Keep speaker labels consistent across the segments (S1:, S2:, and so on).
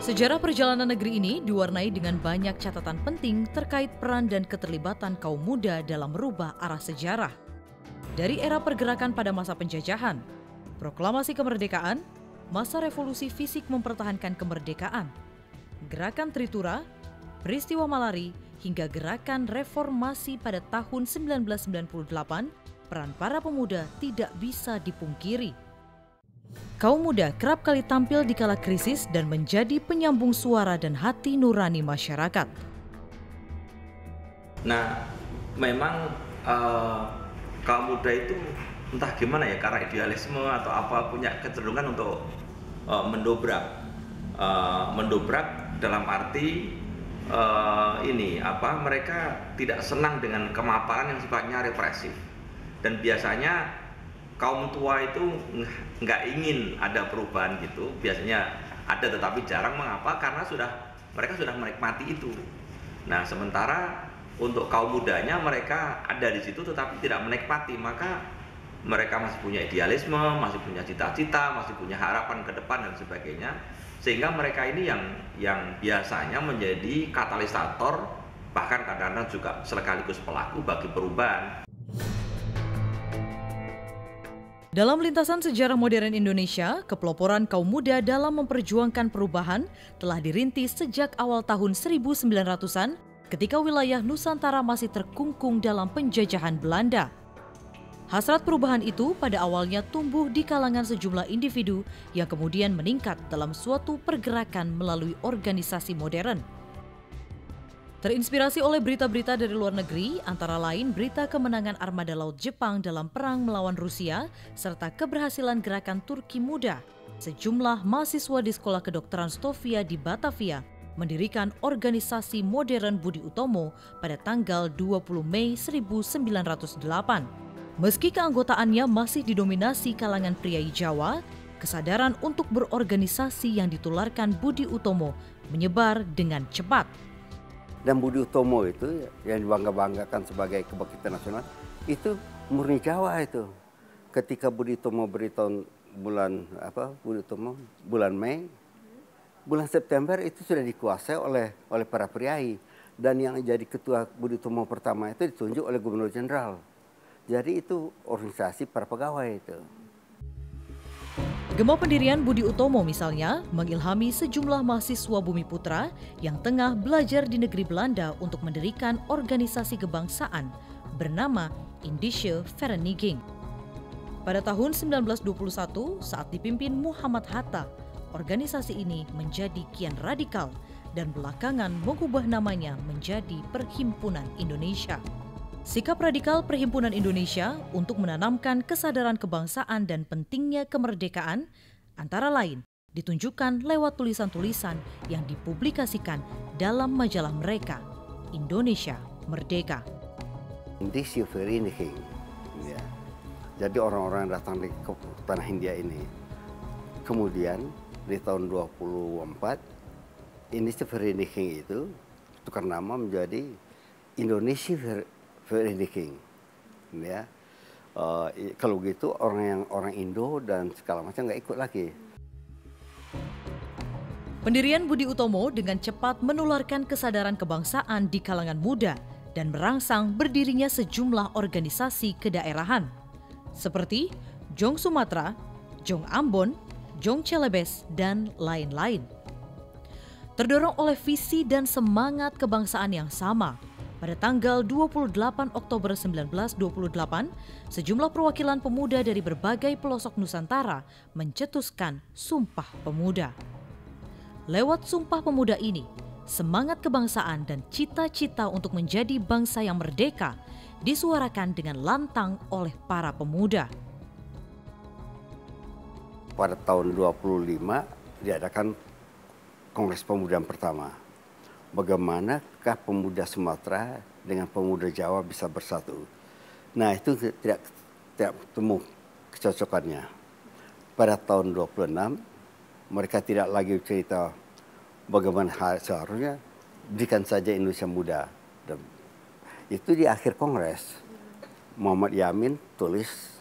S1: Sejarah perjalanan negeri ini diwarnai dengan banyak catatan penting terkait peran dan keterlibatan kaum muda dalam merubah arah sejarah. Dari era pergerakan pada masa penjajahan, proklamasi kemerdekaan, masa revolusi fisik mempertahankan kemerdekaan, gerakan Tritura, peristiwa Malari, hingga gerakan reformasi pada tahun 1998, peran para pemuda tidak bisa dipungkiri. Kaum muda kerap kali tampil di kala krisis dan menjadi penyambung suara dan hati nurani masyarakat.
S2: Nah, memang kaum muda itu entah gimana ya, karena idealisme atau apa, punya kecenderungan untuk mendobrak dalam arti mereka tidak senang dengan kemaparan yang sifatnya represif, dan biasanya kaum tua itu nggak ingin ada perubahan gitu. Biasanya ada tetapi jarang. Mengapa? Karena mereka sudah menikmati itu. Nah, sementara untuk kaum mudanya, mereka ada di situ tetapi tidak menikmati, maka mereka masih punya idealisme, masih punya cita-cita, masih punya harapan ke depan dan sebagainya, sehingga mereka ini yang biasanya menjadi katalisator, bahkan kadang-kadang juga sekaligus pelaku bagi perubahan.
S1: Dalam lintasan sejarah modern Indonesia, kepeloporan kaum muda dalam memperjuangkan perubahan telah dirintis sejak awal tahun 1900-an ketika wilayah Nusantara masih terkungkung dalam penjajahan Belanda. Hasrat perubahan itu pada awalnya tumbuh di kalangan sejumlah individu yang kemudian meningkat dalam suatu pergerakan melalui organisasi modern. Terinspirasi oleh berita-berita dari luar negeri, antara lain berita kemenangan armada laut Jepang dalam perang melawan Rusia, serta keberhasilan gerakan Turki Muda, sejumlah mahasiswa di Sekolah Kedokteran Stovia di Batavia mendirikan organisasi modern Budi Utomo pada tanggal 20 Mei 1908. Meski keanggotaannya masih didominasi kalangan priai Jawa, kesadaran untuk berorganisasi yang ditularkan Budi Utomo menyebar dengan cepat.
S3: Dan Budi Utomo itu yang dibangga-banggakan sebagai kebangkitan nasional itu murni Jawa itu. Ketika Budi Utomo beritahu bulan Mei, bulan September itu sudah dikuasai oleh para priai, dan yang jadi ketua Budi Utomo pertama itu ditunjuk oleh Gubernur Jenderal. Jadi itu organisasi para pegawai itu.
S1: Gema pendirian Budi Utomo misalnya mengilhami sejumlah mahasiswa Bumi Putra yang tengah belajar di negeri Belanda untuk mendirikan organisasi kebangsaan bernama Indische Vereniging. Pada tahun 1921, saat dipimpin Muhammad Hatta, organisasi ini menjadi kian radikal dan belakangan mengubah namanya menjadi Perhimpunan Indonesia. Sikap radikal Perhimpunan Indonesia untuk menanamkan kesadaran kebangsaan dan pentingnya kemerdekaan antara lain ditunjukkan lewat tulisan-tulisan yang dipublikasikan dalam majalah mereka, Indonesia Merdeka.
S3: Indische Vereniging, ya. Jadi orang-orang yang datang ke tanah India ini, kemudian di tahun 24, Indische Vereniging itu tukar nama menjadi Indonesia Vereniging, ya. Kalau gitu orang Indo dan segala macam nggak ikut lagi.
S1: Pendirian Budi Utomo dengan cepat menularkan kesadaran kebangsaan di kalangan muda dan merangsang berdirinya sejumlah organisasi kedaerahan seperti Jong Sumatera, Jong Ambon, Jong Celebes, dan lain-lain. Terdorong oleh visi dan semangat kebangsaan yang sama, pada tanggal 28 Oktober 1928, sejumlah perwakilan pemuda dari berbagai pelosok Nusantara mencetuskan Sumpah Pemuda. Lewat Sumpah Pemuda ini, semangat kebangsaan dan cita-cita untuk menjadi bangsa yang merdeka disuarakan dengan lantang oleh para pemuda.
S3: Pada tahun 25 diadakan Kongres Pemuda yang pertama. Bagaimanakah pemuda Sumatera dengan pemuda Jawa bisa bersatu? Nah, itu tidak temu kecocokannya. Pada tahun 26, mereka tidak lagi cerita bagaimana seharusnya, berikan saja Indonesia Muda. Dan itu di akhir kongres, Muhammad Yamin tulis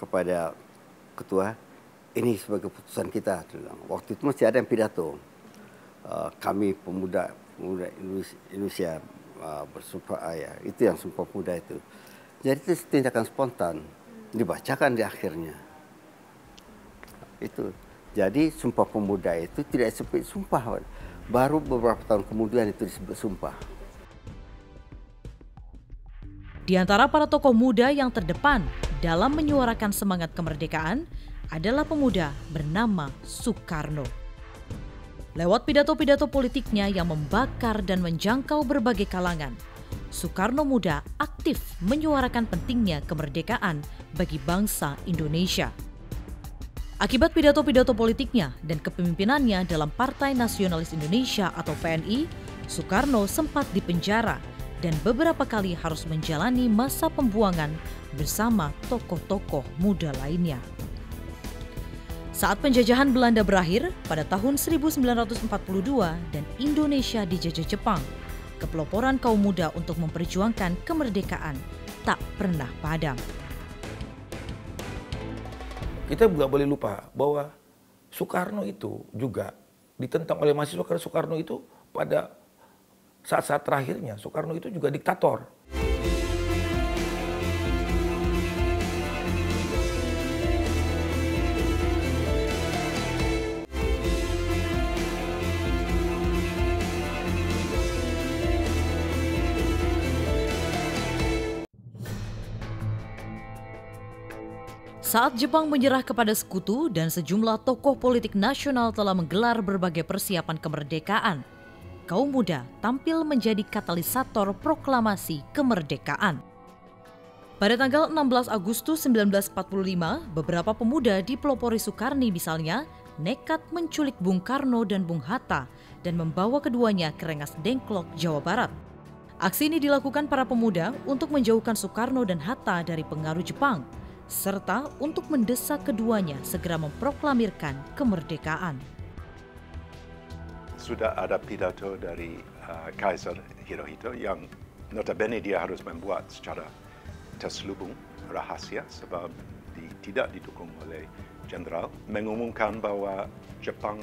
S3: kepada ketua, ini sebagai keputusan kita. Waktu itu masih ada yang pidato. kami pemuda Indonesia bersumpah ya, itu yang Sumpah Pemuda itu. Jadi itu tindakan spontan dibacakan di akhirnya. Itu. Jadi Sumpah Pemuda itu tidak seperti sumpah. Baru beberapa tahun kemudian itu disebut sumpah.
S1: Di antara para tokoh muda yang terdepan dalam menyuarakan semangat kemerdekaan adalah pemuda bernama Soekarno. Lewat pidato-pidato politiknya yang membakar dan menjangkau berbagai kalangan, Soekarno Muda aktif menyuarakan pentingnya kemerdekaan bagi bangsa Indonesia. Akibat pidato-pidato politiknya dan kepemimpinannya dalam Partai Nasionalis Indonesia atau PNI, Soekarno sempat dipenjara dan beberapa kali harus menjalani masa pembuangan bersama tokoh-tokoh muda lainnya. Saat penjajahan Belanda berakhir pada tahun 1942 dan Indonesia dijajah Jepang, kepeloporan kaum muda untuk memperjuangkan kemerdekaan tak pernah padam.
S4: Kita juga boleh lupa bahwa Soekarno itu juga ditentang oleh mahasiswa karena Soekarno itu pada saat-saat terakhirnya, Soekarno itu juga diktator.
S1: Saat Jepang menyerah kepada sekutu dan sejumlah tokoh politik nasional telah menggelar berbagai persiapan kemerdekaan, kaum muda tampil menjadi katalisator proklamasi kemerdekaan. Pada tanggal 16 Agustus 1945, beberapa pemuda dipelopori Soekarni misalnya nekat menculik Bung Karno dan Bung Hatta dan membawa keduanya ke Rengas Dengklok, Jawa Barat. Aksi ini dilakukan para pemuda untuk menjauhkan Soekarno dan Hatta dari pengaruh Jepang, serta untuk mendesak keduanya segera memproklamirkan kemerdekaan.
S5: Sudah ada pidato dari Kaisar Hirohito yang notabene dia harus membuat secara terselubung rahasia sebab tidak didukung oleh jenderal, mengumumkan bahwa Jepang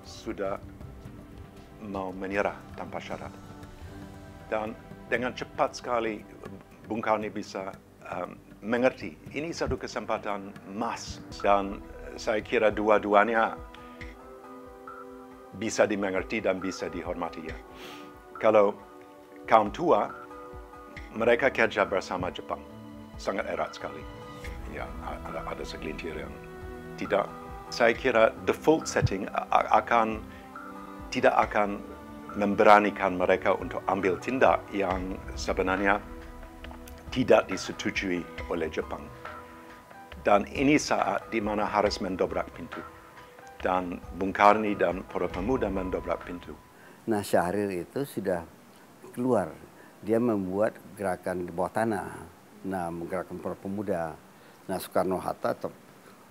S5: sudah mau menyerah tanpa syarat. Dan dengan cepat sekali Bung Karno bisa mengerti ini satu kesempatan emas dan saya kira dua-duanya bisa dimengerti dan bisa dihormati ya. Kalau kaum tua mereka kerja bersama Jepang sangat erat sekali. Ya, ada segelintir yang tidak. Saya kira default setting tidak akan memberanikan mereka untuk ambil tindak yang sebenarnya tidak disetujui oleh Jepang. Dan ini saat di mana harus mendobrak pintu. Dan Bung Karno dan para pemuda mendobrak pintu.
S3: Nah, Syahrir itu sudah keluar. Dia membuat gerakan di bawah tanah. Nah, menggerakkan para pemuda. Nah, Soekarno-Hatta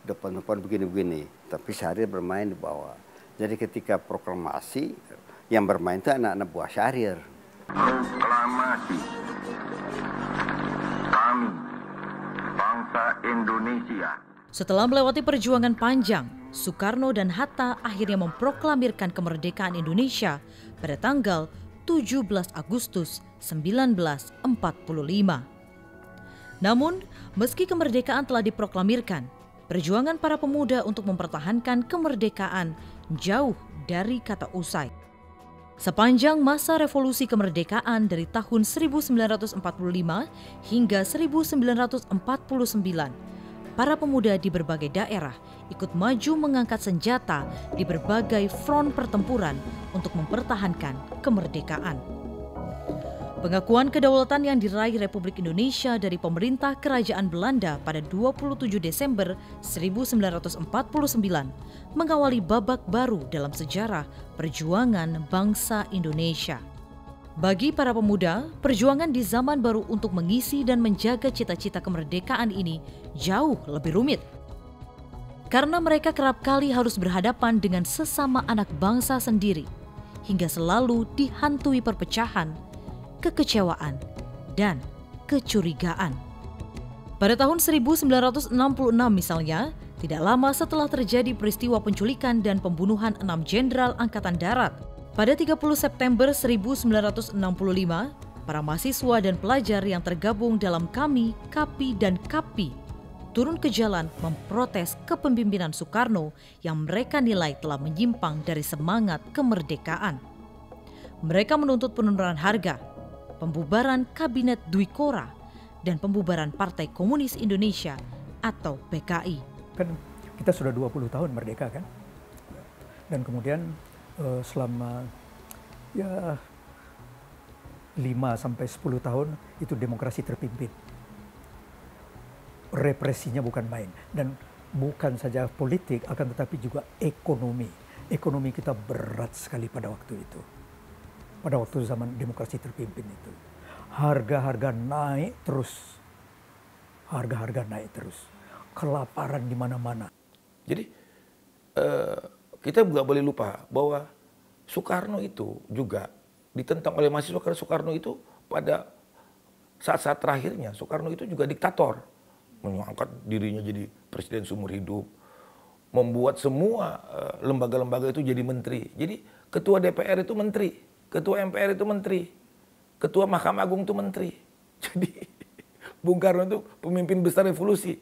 S3: depan-depan begini-begini. Tapi Syahrir bermain di bawah. Jadi ketika proklamasi, yang bermain itu anak-anak buah Syahrir.
S6: Proklamasi. Kami, bangsa Indonesia.
S1: Setelah melewati perjuangan panjang, Soekarno dan Hatta akhirnya memproklamirkan kemerdekaan Indonesia pada tanggal 17 Agustus 1945. Namun, meski kemerdekaan telah diproklamirkan, perjuangan para pemuda untuk mempertahankan kemerdekaan jauh dari kata usai. Sepanjang masa revolusi kemerdekaan dari tahun 1945 hingga 1949, para pemuda di berbagai daerah ikut maju mengangkat senjata di berbagai front pertempuran untuk mempertahankan kemerdekaan. Pengakuan kedaulatan yang diraih Republik Indonesia dari pemerintah Kerajaan Belanda pada 27 Desember 1949 mengawali babak baru dalam sejarah perjuangan bangsa Indonesia. Bagi para pemuda, perjuangan di zaman baru untuk mengisi dan menjaga cita-cita kemerdekaan ini jauh lebih rumit. Karena mereka kerap kali harus berhadapan dengan sesama anak bangsa sendiri, hingga selalu dihantui perpecahan, kekecewaan, dan kecurigaan. Pada tahun 1966 misalnya, tidak lama setelah terjadi peristiwa penculikan dan pembunuhan 6 jenderal Angkatan Darat, Pada 30 September 1965, para mahasiswa dan pelajar yang tergabung dalam KAMI, KAPI, dan KAPI turun ke jalan memprotes kepemimpinan Soekarno yang mereka nilai telah menyimpang dari semangat kemerdekaan. Mereka menuntut penurunan harga, pembubaran Kabinet Dwi Kora, dan pembubaran Partai Komunis Indonesia atau PKI.
S7: Kan kita sudah 20 tahun merdeka kan? Dan kemudian selama ya 5-10 tahun itu demokrasi terpimpin. Represinya bukan main, dan bukan saja politik akan tetapi juga ekonomi. Ekonomi kita berat sekali pada waktu itu. Pada waktu zaman demokrasi terpimpin itu. Harga-harga naik terus. Harga-harga naik terus. Kelaparan di mana-mana.
S4: Jadi kita nggak boleh lupa bahwa Soekarno itu juga ditentang oleh mahasiswa karena Soekarno itu pada saat-saat terakhirnya Soekarno itu juga diktator, mengangkat dirinya jadi presiden seumur hidup, membuat semua lembaga-lembaga itu jadi menteri. Jadi ketua DPR itu menteri, ketua MPR itu menteri, ketua Mahkamah Agung itu menteri. Jadi Bung Karno itu pemimpin besar revolusi.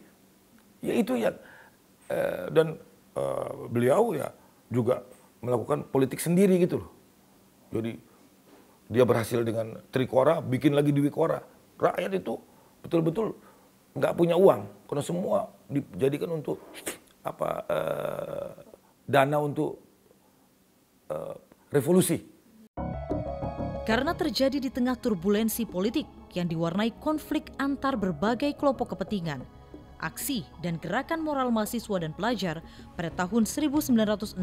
S4: Ya itu yang dan beliau ya juga melakukan politik sendiri gitu loh. Jadi dia berhasil dengan Trikora, bikin lagi Dwi Kora. Rakyat itu betul-betul nggak punya uang karena semua dijadikan untuk dana untuk revolusi.
S1: Karena terjadi di tengah turbulensi politik yang diwarnai konflik antar berbagai kelompok kepentingan, aksi dan gerakan moral mahasiswa dan pelajar pada tahun 1966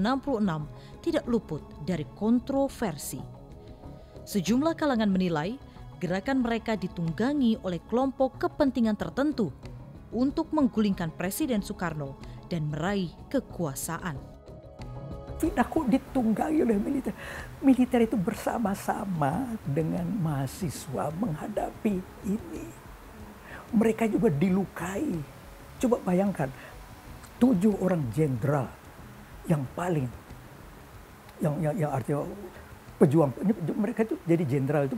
S1: tidak luput dari kontroversi. Sejumlah kalangan menilai gerakan mereka ditunggangi oleh kelompok kepentingan tertentu untuk menggulingkan Presiden Soekarno dan meraih kekuasaan.
S7: Tidak kok ditunggangi oleh militer. Militer itu bersama-sama dengan mahasiswa menghadapi ini. Mereka juga dilukai. Coba bayangkan, 7 orang jenderal yang paling, yang artinya pejuang, mereka itu jadi jenderal itu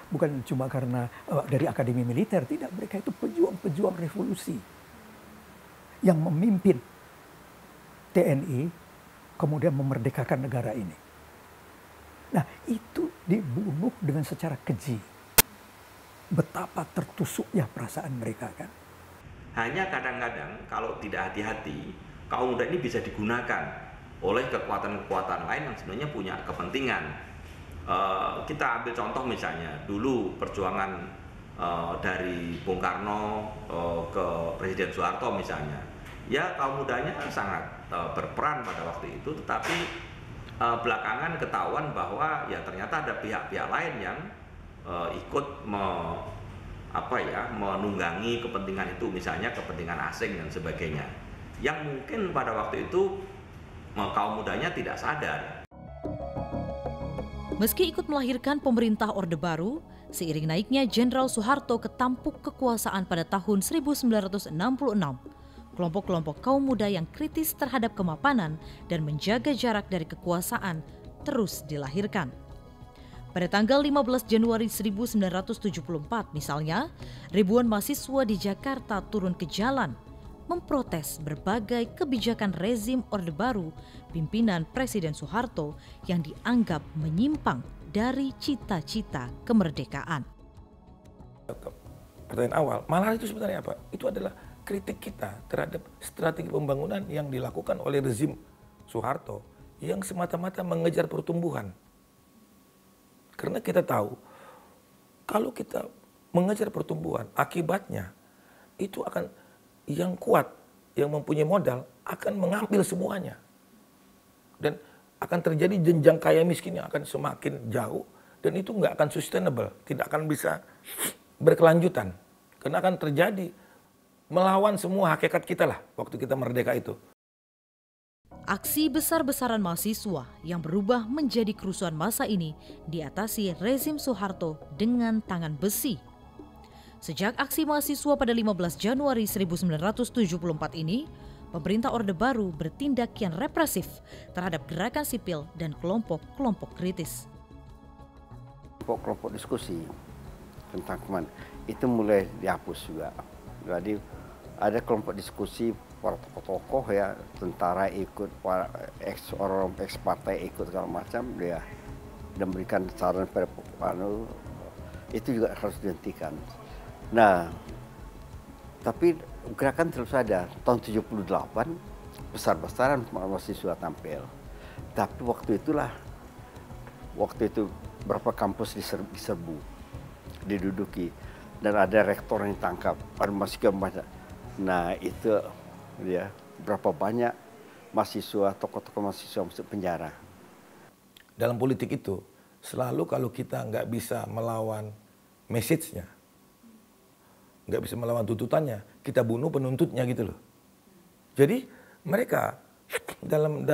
S7: bukan cuma karena dari akademi militer, tidak, mereka itu pejuang revolusi yang memimpin TNI kemudian memerdekakan negara ini. Nah, itu dibunuh dengan secara keji. Betapa tertusuknya perasaan mereka kan.
S2: Hanya kadang-kadang kalau tidak hati-hati, kaum muda ini bisa digunakan oleh kekuatan-kekuatan lain yang sebenarnya punya kepentingan. Kita ambil contoh misalnya, dulu perjuangan dari Bung Karno ke Presiden Soeharto misalnya. Ya kaum mudanya sangat berperan pada waktu itu, tetapi belakangan ketahuan bahwa ya ternyata ada pihak-pihak lain yang ikut menunggangi kepentingan itu, misalnya kepentingan asing dan sebagainya, yang mungkin pada waktu itu kaum mudanya tidak sadar.
S1: Meski ikut melahirkan pemerintah Orde Baru, seiring naiknya Jenderal Soeharto ke tampuk kekuasaan pada tahun 1966, kelompok-kelompok kaum muda yang kritis terhadap kemapanan dan menjaga jarak dari kekuasaan terus dilahirkan. Pada tanggal 15 Januari 1974 misalnya, ribuan mahasiswa di Jakarta turun ke jalan memprotes berbagai kebijakan rezim Orde Baru pimpinan Presiden Soeharto yang dianggap menyimpang dari cita-cita kemerdekaan.
S4: Pertanyaan awal, malah itu sebenarnya apa? Itu adalah kritik kita terhadap strategi pembangunan yang dilakukan oleh rezim Soeharto yang semata-mata mengejar pertumbuhan. Karena kita tahu, kalau kita mengejar pertumbuhan, akibatnya itu akan yang kuat, yang mempunyai modal akan mengambil semuanya. Dan akan terjadi jenjang kaya miskin yang akan semakin jauh, dan itu nggak akan sustainable, tidak akan bisa berkelanjutan. Karena akan terjadi melawan semua hakikat kita lah waktu kita merdeka itu.
S1: Aksi besar-besaran mahasiswa yang berubah menjadi kerusuhan massa ini diatasi rezim Soeharto dengan tangan besi. Sejak aksi mahasiswa pada 15 Januari 1974 ini, pemerintah Orde Baru bertindak kian represif terhadap gerakan sipil dan kelompok-kelompok kritis.
S3: Kelompok diskusi tentang kemana itu mulai dihapus juga. Jadi ada kelompok diskusi para tokoh-tokoh ya, tentara ikut, para orang ex partai ikut segala macam dia, dan berikan saran pada itu juga harus dihentikan. Nah, tapi gerakan terus ada. Tahun 78 besar-besaran mahasiswa tampil. Tapi waktu itu berapa kampus diserbu, diduduki, dan ada rektor yang ditangkap, ada mahasiswa banyak. Nah itu ya, berapa banyak mahasiswa, tokoh-tokoh mahasiswa masuk penjara.
S4: Dalam politik itu selalu kalau kita nggak bisa melawan message-nya, nggak bisa melawan tuntutannya, kita bunuh penuntutnya gitu loh. Jadi mereka dalam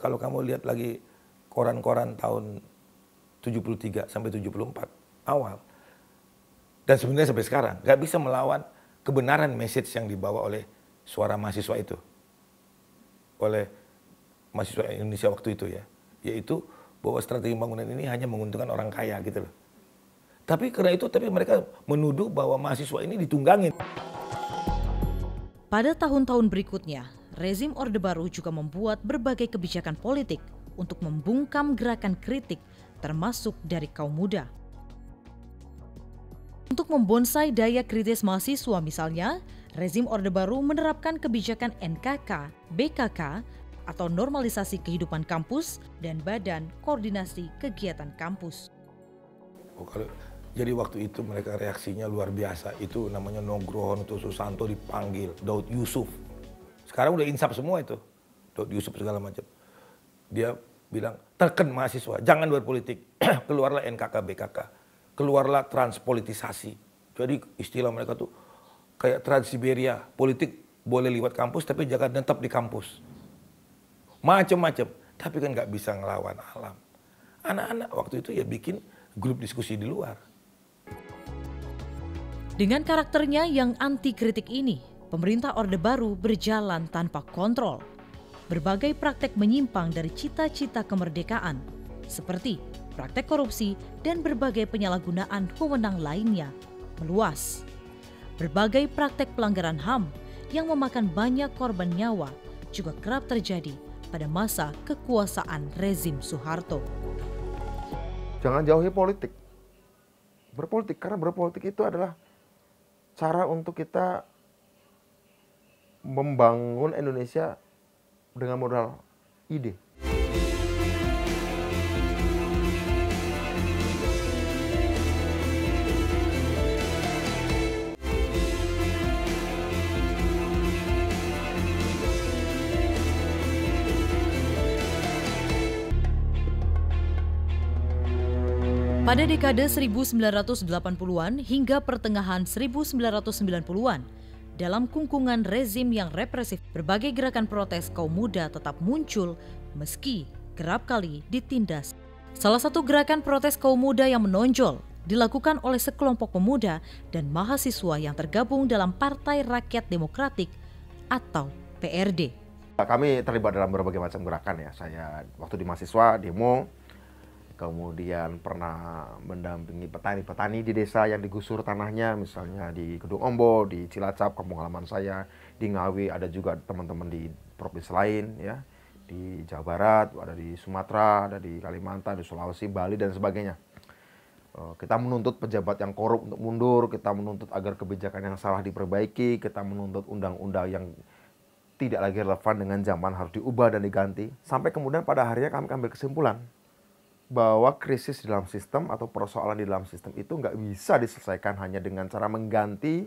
S4: kalau kamu lihat lagi koran-koran tahun 73 sampai 74 awal, dan sebenarnya sampai sekarang nggak bisa melawan kebenaran message yang dibawa oleh suara mahasiswa itu, oleh mahasiswa Indonesia waktu itu ya, yaitu bahwa strategi pembangunan ini hanya menguntungkan orang kaya gitu loh. Tapi karena itu, mereka menuduh bahwa mahasiswa ini ditunggangin.
S1: Pada tahun-tahun berikutnya, rezim Orde Baru juga membuat berbagai kebijakan politik untuk membungkam gerakan kritik termasuk dari kaum muda. Untuk membonsai daya kritis mahasiswa misalnya, rezim Orde Baru menerapkan kebijakan NKK, BKK, atau normalisasi kehidupan kampus dan Badan Koordinasi Kegiatan Kampus.
S4: Jadi waktu itu mereka reaksinya luar biasa. Itu namanya Nugroho Susanto dipanggil, Daud Yusuf. Sekarang udah insaf semua itu, Daud Yusuf segala macam. Dia bilang, tekan mahasiswa, jangan berpolitik. Keluarlah NKK, BKK. Keluarlah transpolitisasi. Jadi istilah mereka tuh kayak Trans-Siberia. Politik boleh lewat kampus tapi jangan tetap di kampus. Macam-macam. Tapi kan nggak bisa ngelawan alam. Anak-anak waktu itu ya bikin grup diskusi di luar.
S1: Dengan karakternya yang anti kritik ini, pemerintah Orde Baru berjalan tanpa kontrol. Berbagai praktek menyimpang dari cita-cita kemerdekaan, seperti praktek korupsi dan berbagai penyalahgunaan wewenang lainnya, meluas. Berbagai praktek pelanggaran HAM yang memakan banyak korban nyawa juga kerap terjadi pada masa kekuasaan rezim Soeharto.
S8: Jangan jauhi politik. Berpolitik, karena berpolitik itu adalah cara untuk kita membangun Indonesia dengan modal ide.
S1: Pada dekade 1980-an hingga pertengahan 1990-an, dalam kungkungan rezim yang represif, berbagai gerakan protes kaum muda tetap muncul meski kerap kali ditindas. Salah satu gerakan protes kaum muda yang menonjol dilakukan oleh sekelompok pemuda dan mahasiswa yang tergabung dalam Partai Rakyat Demokratik atau PRD.
S8: Kami terlibat dalam berbagai macam gerakan ya. Saya waktu di mahasiswa demo, kemudian pernah mendampingi petani-petani di desa yang digusur tanahnya, misalnya di Kedung Ombo, di Cilacap, kampung halaman saya, di Ngawi, ada juga teman-teman di provinsi lain, ya, di Jawa Barat, ada di Sumatera, ada di Kalimantan, di Sulawesi, Bali, dan sebagainya. Kita menuntut pejabat yang korup untuk mundur, kita menuntut agar kebijakan yang salah diperbaiki, kita menuntut undang-undang yang tidak lagi relevan dengan zaman harus diubah dan diganti. Sampai kemudian pada akhirnya kami ambil kesimpulan bahwa krisis di dalam sistem atau persoalan di dalam sistem itu nggak bisa diselesaikan hanya dengan cara mengganti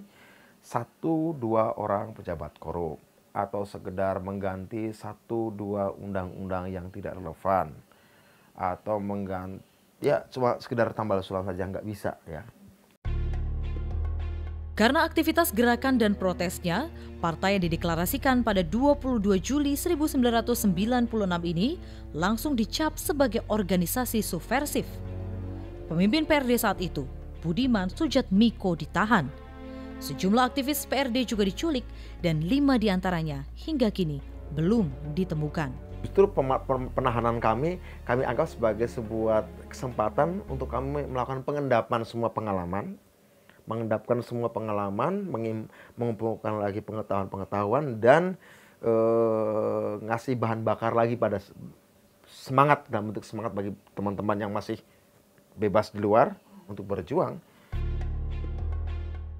S8: 1-2 orang pejabat korup atau sekedar mengganti 1-2 undang-undang yang tidak relevan atau mengganti ya cuma sekedar tambal sulam saja, nggak bisa ya.
S1: Karena aktivitas gerakan dan protesnya, partai yang dideklarasikan pada 22 Juli 1996 ini langsung dicap sebagai organisasi subversif. Pemimpin PRD saat itu, Budiman Sujatmiko, ditahan. Sejumlah aktivis PRD juga diculik dan 5 diantaranya hingga kini belum ditemukan.
S8: Justru penahanan kami anggap sebagai sebuah kesempatan untuk kami melakukan pengendapan semua pengalaman, mengumpulkan lagi pengetahuan dan ngasih bahan bakar lagi pada semangat, dalam bentuk semangat bagi teman-teman yang masih bebas di luar untuk berjuang.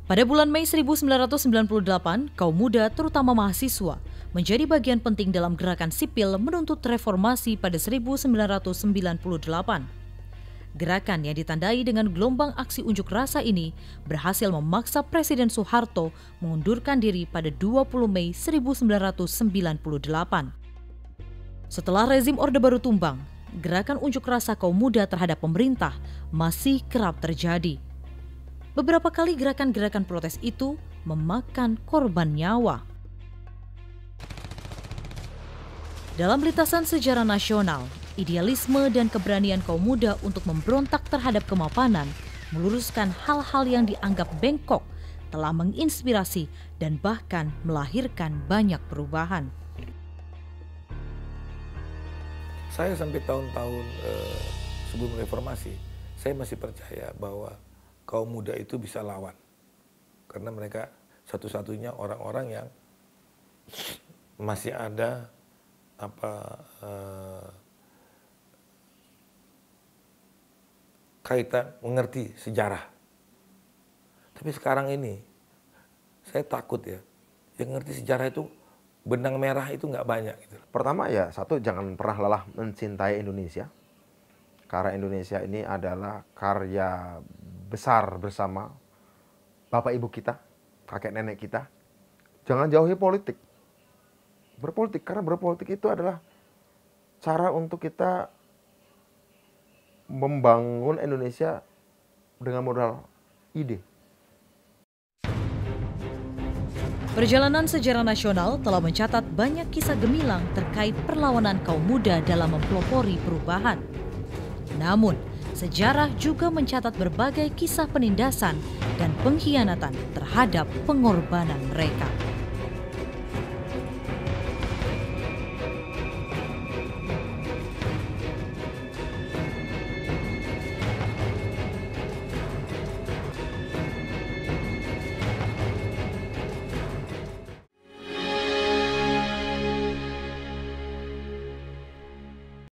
S1: Pada bulan Mei 1998, kaum muda terutama mahasiswa menjadi bagian penting dalam gerakan sipil menuntut reformasi pada 1998. Gerakan yang ditandai dengan gelombang aksi unjuk rasa ini berhasil memaksa Presiden Soeharto mengundurkan diri pada 20 Mei 1998. Setelah rezim Orde Baru tumbang, gerakan unjuk rasa kaum muda terhadap pemerintah masih kerap terjadi. Beberapa kali gerakan-gerakan protes itu memakan korban nyawa. Dalam lintasan sejarah nasional, idealisme dan keberanian kaum muda untuk memberontak terhadap kemapanan, meluruskan hal-hal yang dianggap bengkok, telah menginspirasi dan bahkan melahirkan banyak perubahan.
S4: Saya sampai tahun-tahun sebelum reformasi, saya masih percaya bahwa kaum muda itu bisa lawan. Karena mereka satu-satunya orang-orang yang masih ada kaitan mengerti sejarah. Tapi sekarang ini saya takut ya, yang ngerti sejarah itu benang merah itu nggak banyak gitu.
S8: Pertama ya, satu, jangan pernah lelah mencintai Indonesia. Karena Indonesia ini adalah karya besar bersama bapak ibu kita, kakek nenek kita. Jangan jauhi politik. Berpolitik, karena berpolitik itu adalah cara untuk kita membangun Indonesia dengan modal ide.
S1: Perjalanan sejarah nasional telah mencatat banyak kisah gemilang terkait perlawanan kaum muda dalam mempelopori perubahan. Namun, sejarah juga mencatat berbagai kisah penindasan dan pengkhianatan terhadap pengorbanan mereka.